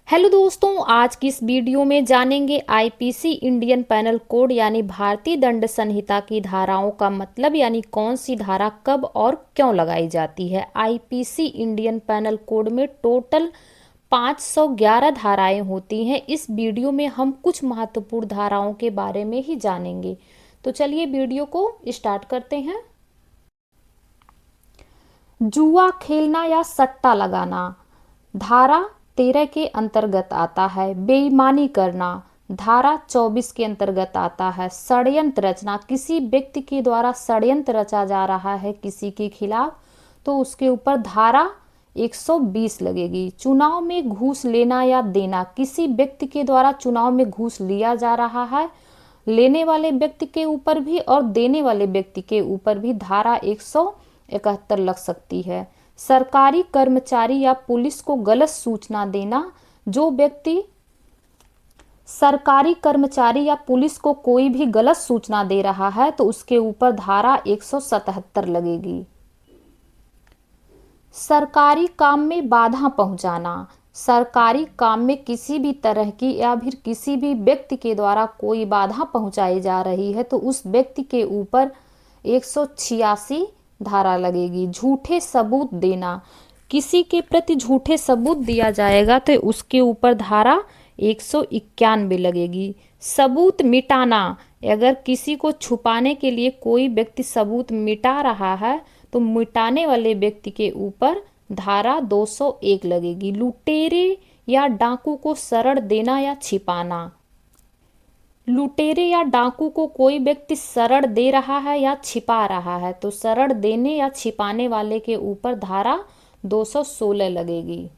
Hello दोस्तों, आज की इस वीडियो में जानेंगे आईपीसी इंडियन पैनल कोड यानी भारतीय दंड संहिता की धाराओं का मतलब यानी कौन सी धारा कब और क्यों लगाई जाती है। आईपीसी इंडियन पैनल कोड में टोटल 511 धाराएं होती हैं। इस वीडियो में हम कुछ महत्वपूर्ण धाराओं के बारे में ही जानेंगे। तो चलिए वीडियो को स्टार्ट करते हैं। जुआ खेलना या सट्टा लगाना धारा 13 के अंतर्गत आता है। बेईमानी करना धारा 24 के अंतर्गत आता है। षड्यंत्र रचना, किसी व्यक्ति के द्वारा षड्यंत्र रचा जा रहा है किसी के खिलाफ, तो उसके ऊपर धारा 120 लगेगी। चुनाव में घूस लेना या देना, किसी व्यक्ति के द्वारा चुनाव में घूस लिया जा रहा है, लेने वाले व्यक्ति के ऊपर भी और देने वाले व्यक्ति के ऊपर भी धारा 171 लग सकती है। सरकारी कर्मचारी या पुलिस को गलत सूचना देना, जो व्यक्ति सरकारी कर्मचारी या पुलिस को कोई भी गलत सूचना दे रहा है तो उसके ऊपर धारा 177 लगेगी। सरकारी काम में बाधा पहुंचाना, सरकारी काम में किसी भी तरह की या फिर किसी भी व्यक्ति के द्वारा कोई बाधा पहुंचाई जा रही है तो उस व्यक्ति के ऊपर 186 धारा लगेगी। झूठे सबूत देना, किसी के प्रति झूठे सबूत दिया जाएगा तो उसके ऊपर धारा 191 लगेगी। सबूत मिटाना, अगर किसी को छुपाने के लिए कोई व्यक्ति सबूत मिटा रहा है तो मिटाने वाले व्यक्ति के ऊपर धारा 201 लगेगी। लुटेरे या डाकू को शरण देना या छिपाना, लुटेरे या डाकू को कोई व्यक्ति शरण दे रहा है या छिपा रहा है तो शरण देने या छिपाने वाले के ऊपर धारा 216 लगेगी।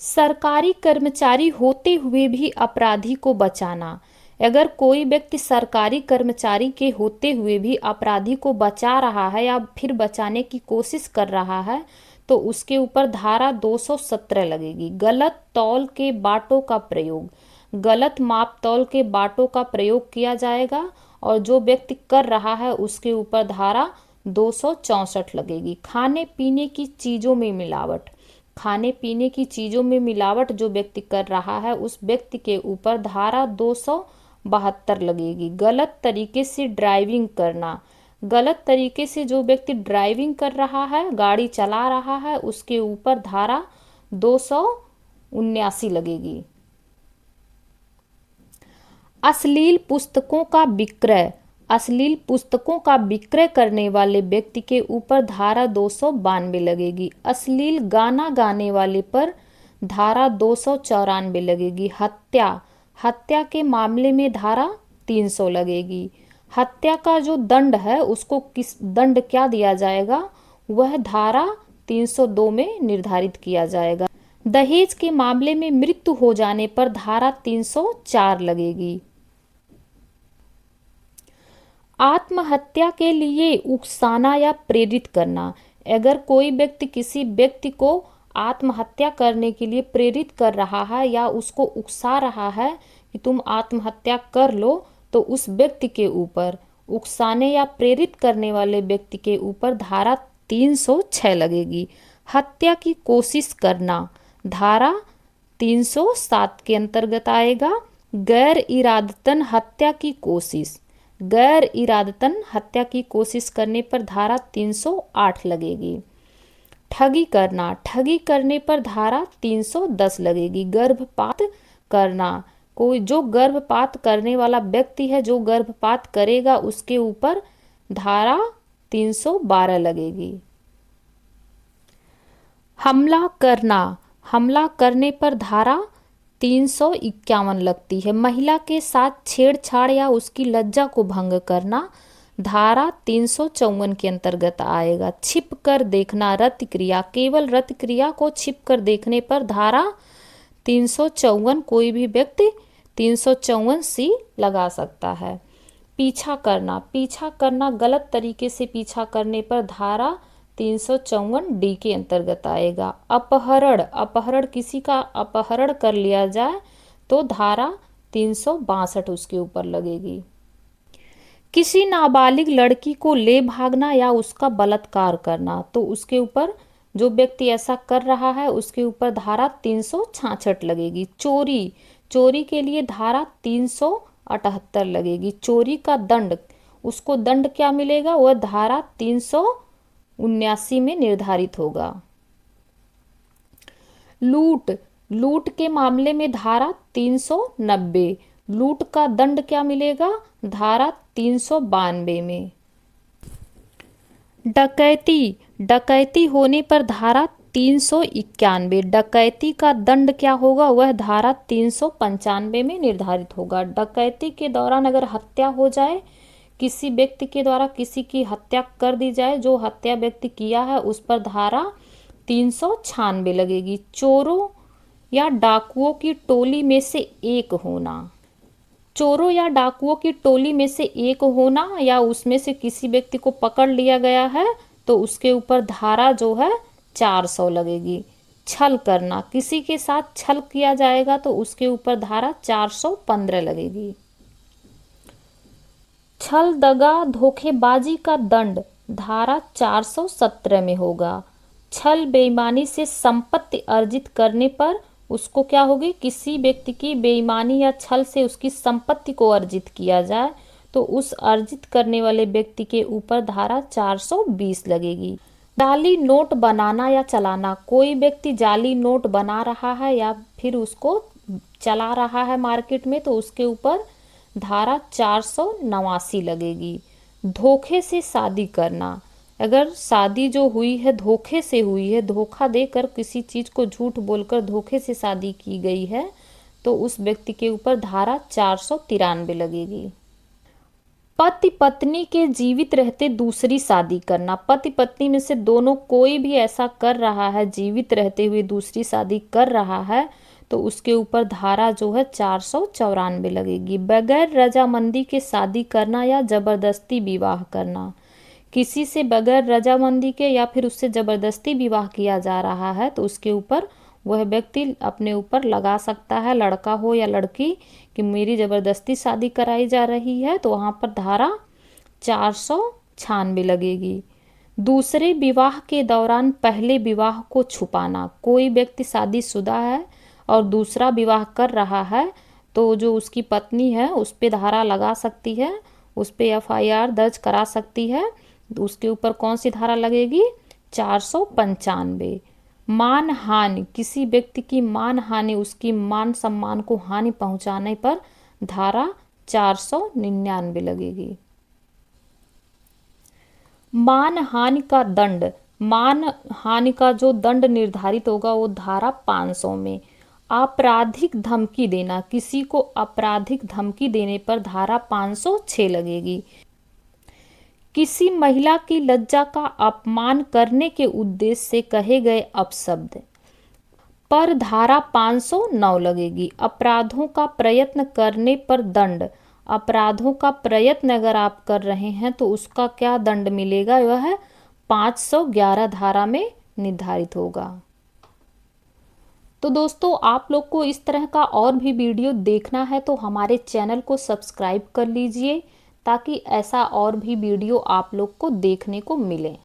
सरकारी कर्मचारी होते हुए भी अपराधी को बचाना, अगर कोई व्यक्ति सरकारी कर्मचारी के होते हुए भी अपराधी को बचा रहा है या फिर बचाने की कोशिश कर रहा है तो उसके ऊपर धारा 217 लगेगी। गलत तौल के बाटों का प्रयोग, गलत माप तौल के बाटों का प्रयोग किया जाएगा और जो व्यक्ति कर रहा है उसके ऊपर धारा 264 लगेगी। खाने पीने की चीज़ों में मिलावट, खाने पीने की चीज़ों में मिलावट जो व्यक्ति कर रहा है उस व्यक्ति के ऊपर धारा 272 लगेगी। गलत तरीके से ड्राइविंग करना, गलत तरीके से जो व्यक्ति ड्राइविंग कर रहा है, गाड़ी चला रहा है, उसके ऊपर धारा 279 लगेगी। अश्लील पुस्तकों का विक्रय, अश्लील पुस्तकों का विक्रय करने वाले व्यक्ति के ऊपर धारा 292 लगेगी। अश्लील गाना गाने वाले पर धारा 294 लगेगी। हत्या, हत्या के मामले में धारा 300 लगेगी। हत्या का जो दंड है उसको किस दंड क्या दिया जाएगा वह धारा 302 में निर्धारित किया जाएगा। दहेज के मामले में मृत्यु हो जाने पर धारा 304 लगेगी। आत्महत्या के लिए उकसाना या प्रेरित करना, अगर कोई व्यक्ति किसी व्यक्ति को आत्महत्या करने के लिए प्रेरित कर रहा है या उसको उकसा रहा है कि तुम आत्महत्या कर लो तो उस व्यक्ति के ऊपर, उकसाने या प्रेरित करने वाले व्यक्ति के ऊपर धारा 306 लगेगी। हत्या की कोशिश करना धारा 307 के अंतर्गत आएगा। गैर इरादतन हत्या की कोशिश, गैर इरादतन हत्या की कोशिश करने पर धारा 308 लगेगी। ठगी करना, ठगी करने पर धारा 310 लगेगी। गर्भपात करना, कोई जो गर्भपात करने वाला व्यक्ति है जो गर्भपात करेगा उसके ऊपर धारा 312 लगेगी। हमला करना, हमला करने पर धारा 351 लगती है। महिला के साथ छेड़छाड़ या उसकी लज्जा को भंग करना धारा 354 के अंतर्गत आएगा। छिप कर देखना, रति क्रिया, केवल रति क्रिया को छिप कर देखने पर धारा 354 कोई भी व्यक्ति 354 सी लगा सकता है। पीछा करना, पीछा करना गलत तरीके से पीछा करने पर धारा 354 डी के अंतर्गत आएगा। अपहरण, अपहरण किसी का अपहरण कर लिया जाए तो धारा 362 उसके ऊपर लगेगी। किसी नाबालिग लड़की को ले भागना या उसका बलात्कार करना तो उसके ऊपर जो व्यक्ति ऐसा कर रहा है उसके ऊपर धारा 366 लगेगी। चोरी, चोरी के लिए धारा 378 लगेगी। चोरी का दंड, उसको दंड क्या मिलेगा, वह धारा 379 में निर्धारित होगा। लूट, लूट के मामले में धारा 390, लूट का दंड क्या मिलेगा, धारा 392 में। डकैती, डकैती होने पर धारा 391, डकैती का दंड क्या होगा, वह धारा 395 में निर्धारित होगा। डकैती के दौरान अगर हत्या हो जाए, किसी व्यक्ति के द्वारा किसी की हत्या कर दी जाए, जो हत्या व्यक्ति किया है उस पर धारा 396 लगेगी। चोरों या डाकुओं की टोली में से एक होना, चोरों या डाकुओं की टोली में से एक होना या उसमें से किसी व्यक्ति को पकड़ लिया गया है तो उसके ऊपर धारा जो है 400 लगेगी। छल करना, किसी के साथ छल किया जाएगा तो उसके ऊपर धारा 415 लगेगी। छल, दगा, धोखेबाजी का दंड धारा 417 में होगा। छल, बेईमानी से संपत्ति अर्जित करने पर उसको क्या होगी, किसी व्यक्ति की बेईमानी या छल से उसकी संपत्ति को अर्जित किया जाए तो उस अर्जित करने वाले व्यक्ति के ऊपर धारा 420 लगेगी। जाली नोट बनाना या चलाना, कोई व्यक्ति जाली नोट बना रहा है या फिर उसको चला रहा है मार्केट में तो उसके ऊपर धारा 489 लगेगी। धोखे से शादी करना, अगर शादी जो हुई है धोखे से हुई है, धोखा देकर किसी चीज को झूठ बोलकर धोखे से शादी की गई है तो उस व्यक्ति के ऊपर धारा 493 लगेगी। पति पत्नी के जीवित रहते दूसरी शादी करना, पति पत्नी में से दोनों कोई भी ऐसा कर रहा है, जीवित रहते हुए दूसरी शादी कर रहा है तो उसके ऊपर धारा जो है 494 लगेगी। बगैर रजामंदी के शादी करना या जबरदस्ती विवाह करना, किसी से बगैर रजामंदी के या फिर उससे जबरदस्ती विवाह किया जा रहा है तो उसके ऊपर वह व्यक्ति अपने ऊपर लगा सकता है, लड़का हो या लड़की, कि मेरी जबरदस्ती शादी कराई जा रही है तो वहाँ पर धारा 496 लगेगी। दूसरे विवाह के दौरान पहले विवाह को छुपाना, कोई व्यक्ति शादीशुदा है और दूसरा विवाह कर रहा है तो जो उसकी पत्नी है उस पे धारा लगा सकती है, उस पे FIR दर्ज करा सकती है। उसके ऊपर कौन सी धारा लगेगी, 495। मान हानि, किसी व्यक्ति की मान हानि, उसकी मान सम्मान को हानि पहुंचाने पर धारा 499 लगेगी। मान हानि का दंड, मान हानि का जो दंड निर्धारित होगा वो धारा 500 में। आपराधिक धमकी देना, किसी को आपराधिक धमकी देने पर धारा 506 लगेगी। किसी महिला की लज्जा का अपमान करने के उद्देश्य से कहे गए अपशब्द पर धारा 509 लगेगी। अपराधों का प्रयत्न करने पर दंड, अपराधों का प्रयत्न अगर आप कर रहे हैं तो उसका क्या दंड मिलेगा, वह 511 धारा में निर्धारित होगा। तो दोस्तों आप लोग को इस तरह का और भी वीडियो देखना है तो हमारे चैनल को सब्सक्राइब कर लीजिए ताकि ऐसा और भी वीडियो आप लोग को देखने को मिले।